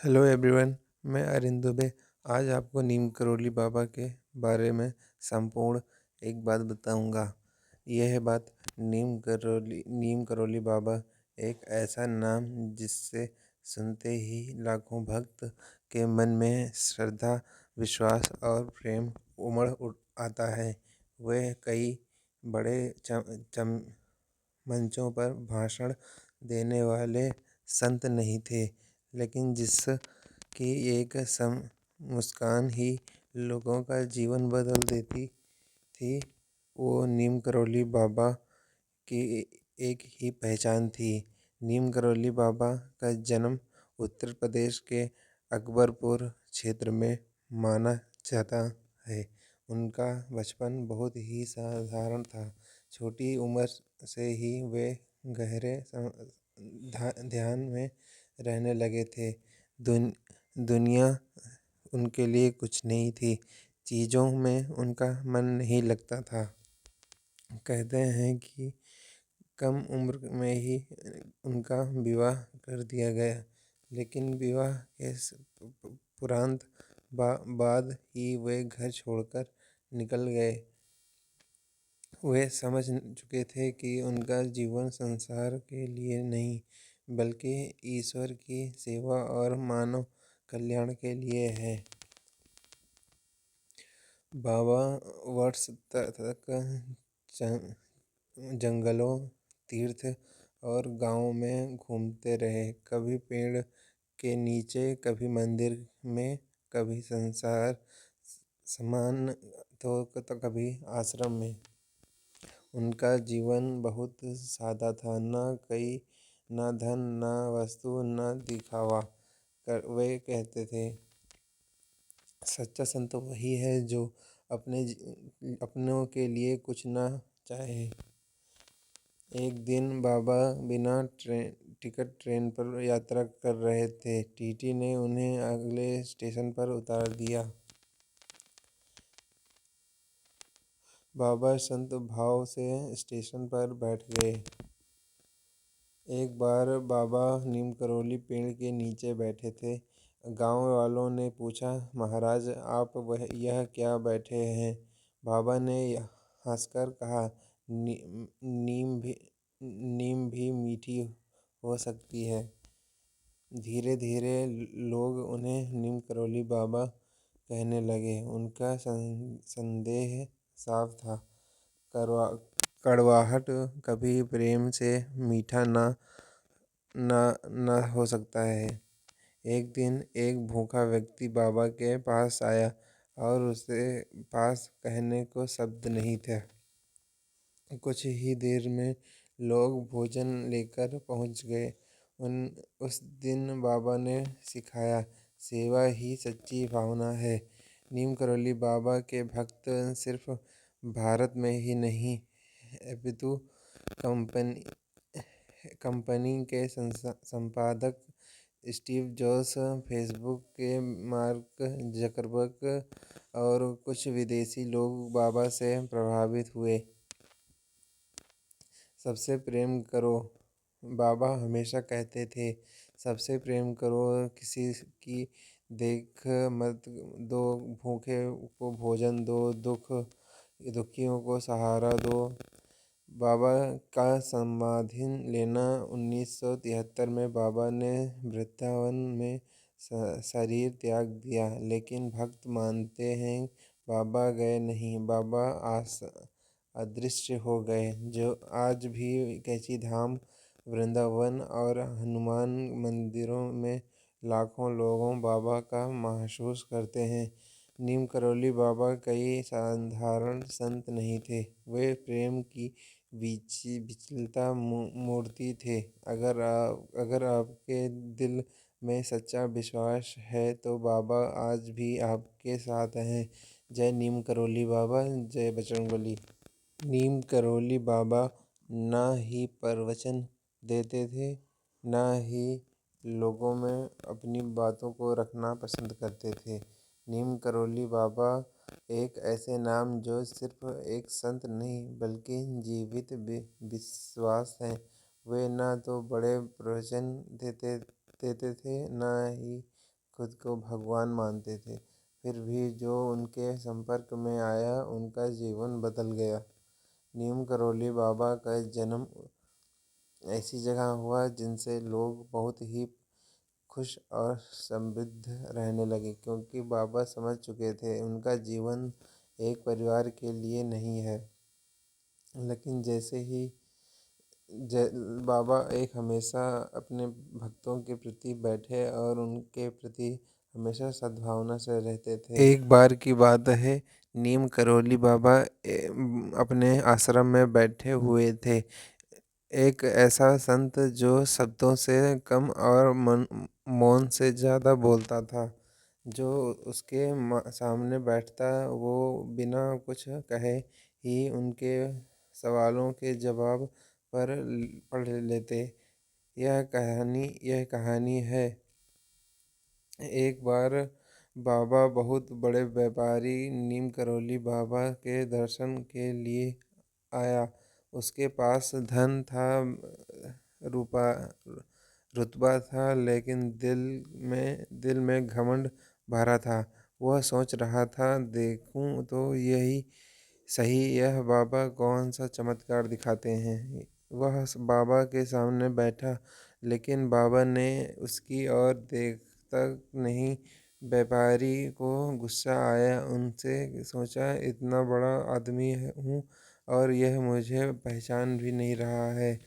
Hello everyone, मैं अरिंद दुबे। आज आपको नीम करोली बाबा के बारे में संपूर्ण एक बात बताऊंगा। यह बात नीम करोली बाबा एक ऐसा नाम जिससे सुनते ही लाखों भक्त के मन में श्रद्धा, विश्वास और प्रेम आता है। वह कई बड़े मंचों पर भाषण देने वाले संत नहीं थे, लेकिन जिसकी एक मुस्कान ही लोगों का जीवन बदल देती थी, वो नीम करोली बाबा की एक ही पहचान थी। नीम करोली बाबा का जन्म उत्तर प्रदेश के अकबरपुर क्षेत्र में माना जाता है। उनका बचपन बहुत ही साधारण था। छोटी उम्र से ही वे गहरे ध्यान में रहने लगे थे। दुनिया उनके लिए कुछ नहीं थी। चीज़ों में उनका मन नहीं लगता था। कहते हैं कि कम उम्र में ही उनका विवाह कर दिया गया, लेकिन विवाह के तुरंत बाद ही वे घर छोड़कर निकल गए। वे समझ चुके थे कि उनका जीवन संसार के लिए नहीं, बल्कि ईश्वर की सेवा और मानव कल्याण के लिए है। बाबा वर्ष तक जंगलों, तीर्थ और गांवों में घूमते रहे। कभी पेड़ के नीचे, कभी मंदिर में, कभी संसार समान तो कभी आश्रम में। उनका जीवन बहुत सादा था। न धन, न वस्तु, न दिखावा। वे कहते थे, सच्चा संत वही है जो अपनों के लिए कुछ न चाहे। एक दिन बाबा बिना टिकट ट्रेन पर यात्रा कर रहे थे। टीटी ने उन्हें अगले स्टेशन पर उतार दिया। बाबा संत भाव से स्टेशन पर बैठ गए। एक बार बाबा नीम करोली पेड़ के नीचे बैठे थे। गांव वालों ने पूछा, महाराज आप यह क्या बैठे हैं? बाबा ने हंसकर कहा, नीम भी मीठी हो सकती है। धीरे धीरे लोग उन्हें नीम करोली बाबा कहने लगे। उनका संदेह साफ था, कड़वाहट कभी प्रेम से मीठा न हो सकता है। एक दिन एक भूखा व्यक्ति बाबा के पास आया और उसके पास कहने को शब्द नहीं थे। कुछ ही देर में लोग भोजन लेकर पहुंच गए। उस दिन बाबा ने सिखाया, सेवा ही सच्ची भावना है। नीम करोली बाबा के भक्त सिर्फ भारत में ही नहीं, अपितु कंपनी के संपादक स्टीव जॉब्स, फेसबुक के मार्क जकरबर्ग और कुछ विदेशी लोग बाबा से प्रभावित हुए। सबसे प्रेम करो, बाबा हमेशा कहते थे। सबसे प्रेम करो, किसी की देख मत दो, भूखे को भोजन दो, दुखियों को सहारा दो। बाबा का समाधि लेना 1973 में बाबा ने वृंदावन में शरीर त्याग दिया, लेकिन भक्त मानते हैं बाबा गए नहीं, बाबा अदृश्य हो गए। जो आज भी कैची धाम, वृंदावन और हनुमान मंदिरों में लाखों लोगों बाबा का महसूस करते हैं। नीम करोली बाबा कोई साधारण संत नहीं थे। वे प्रेम की विचलता मूर्ति थे। अगर आपके दिल में सच्चा विश्वास है तो बाबा आज भी आपके साथ हैं। जय नीम करोली बाबा, जय बजरंगबली। नीम करोली बाबा ना ही प्रवचन देते थे, ना ही लोगों में अपनी बातों को रखना पसंद करते थे। नीम करोली बाबा एक ऐसे नाम जो सिर्फ एक संत नहीं, बल्कि जीवित विश्वास है। वे ना तो बड़े प्रवचन देते थे, ना ही खुद को भगवान मानते थे। फिर भी जो उनके संपर्क में आया उनका जीवन बदल गया। नीम करोली बाबा का जन्म ऐसी जगह हुआ जिनसे लोग बहुत ही खुश और समृद्ध रहने लगे, क्योंकि बाबा समझ चुके थे उनका जीवन एक परिवार के लिए नहीं है, लेकिन जैसे ही ज बाबा एक हमेशा अपने भक्तों के प्रति बैठे और उनके प्रति हमेशा सद्भावना से रहते थे। एक बार की बात है, नीम करोली बाबा अपने आश्रम में बैठे हुए थे। एक ऐसा संत जो शब्दों से कम और मौन से ज़्यादा बोलता था। जो उसके सामने बैठता वो बिना कुछ कहे ही उनके सवालों के जवाब पर पढ़ लेते। यह कहानी है, एक बार बाबा बहुत बड़े व्यापारी नीम करोली बाबा के दर्शन के लिए आया। उसके पास धन था, रुपा रुतबा था, लेकिन दिल में घमंड भरा था। वह सोच रहा था, देखूं तो यही सही, यह बाबा कौन सा चमत्कार दिखाते हैं। वह बाबा के सामने बैठा, लेकिन बाबा ने उसकी ओर देखा नहीं। व्यापारी को गुस्सा आया, उनसे सोचा, इतना बड़ा आदमी हूँ और यह मुझे पहचान भी नहीं रहा है।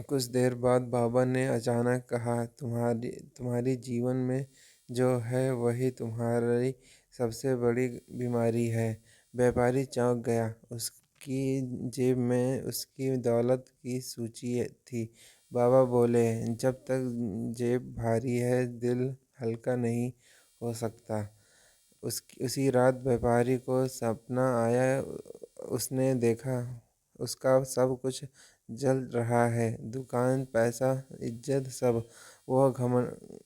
कुछ देर बाद बाबा ने अचानक कहा, तुम्हारी जीवन में जो है वही तुम्हारी सबसे बड़ी बीमारी है। व्यापारी चौंक गया। उसकी जेब में उसकी दौलत की सूची थी। बाबा बोले, जब तक जेब भारी है दिल हल्का नहीं हो सकता। उसी रात व्यापारी को सपना आया। उसने देखा उसका सब कुछ जल रहा है, दुकान, पैसा, इज्जत, सब। वह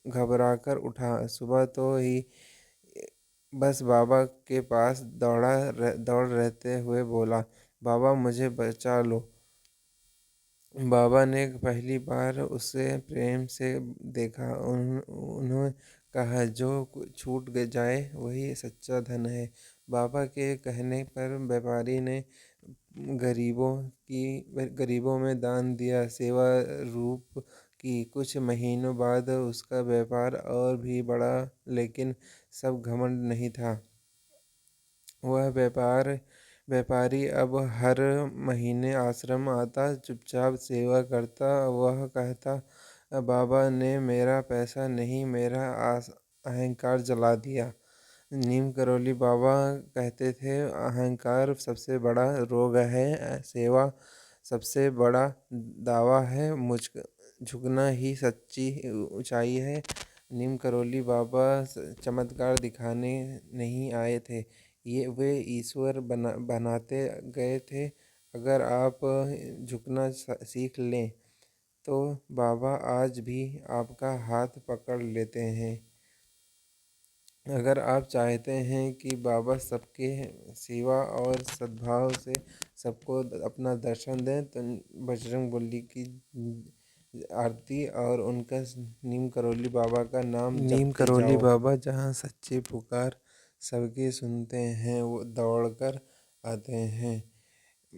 घबराकर उठा। सुबह तो ही बस बाबा के पास दौड़ रहते हुए बोला, बाबा मुझे बचा लो। बाबा ने पहली बार उसे प्रेम से देखा। उन्होंने कहा, जो छूट जाए वही सच्चा धन है। बाबा के कहने पर व्यापारी ने गरीबों में दान दिया, सेवा रूप की। कुछ महीनों बाद उसका व्यापार और भी बढ़ा, लेकिन सब घमंड नहीं था। वह व्यापारी अब हर महीने आश्रम आता, चुपचाप सेवा करता। वह कहता, बाबा ने मेरा पैसा नहीं, मेरा अहंकार जला दिया। नीम करोली बाबा कहते थे, अहंकार सबसे बड़ा रोग है, सेवा सबसे बड़ा दावा है, झुकना ही सच्ची ऊंचाई है। नीम करोली बाबा चमत्कार दिखाने नहीं आए थे, वे ईश्वर बनाते गए थे। अगर आप झुकना सीख लें तो बाबा आज भी आपका हाथ पकड़ लेते हैं। अगर आप चाहते हैं कि बाबा सबके सेवा और सद्भाव से सबको अपना दर्शन दें, तो बजरंगबली की आरती और उनका नीम करोली बाबा का नाम नीम करोली बाबा जहाँ सच्ची पुकार सबकी सुनते हैं, वो दौड़कर आते हैं।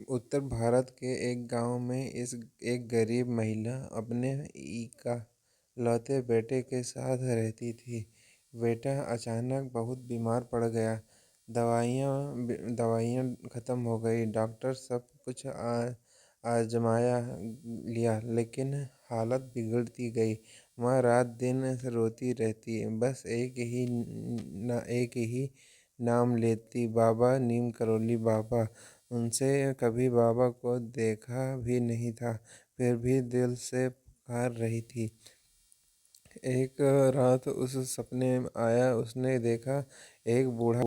उत्तर भारत के एक गांव में एक गरीब महिला अपने इकलौते बेटे के साथ रहती थी। बेटा अचानक बहुत बीमार पड़ गया। दवाइयाँ ख़त्म हो गई, डॉक्टर सब कुछ आजमाया लिया, लेकिन हालत बिगड़ती गई। माँ रात दिन रोती रहती, बस एक ही नाम लेती, बाबा, नीम करोली बाबा। उनसे कभी बाबा को देखा भी नहीं था, फिर भी दिल से पुकार रही थी। एक रात उस सपने में आया, उसने देखा एक बूढ़ा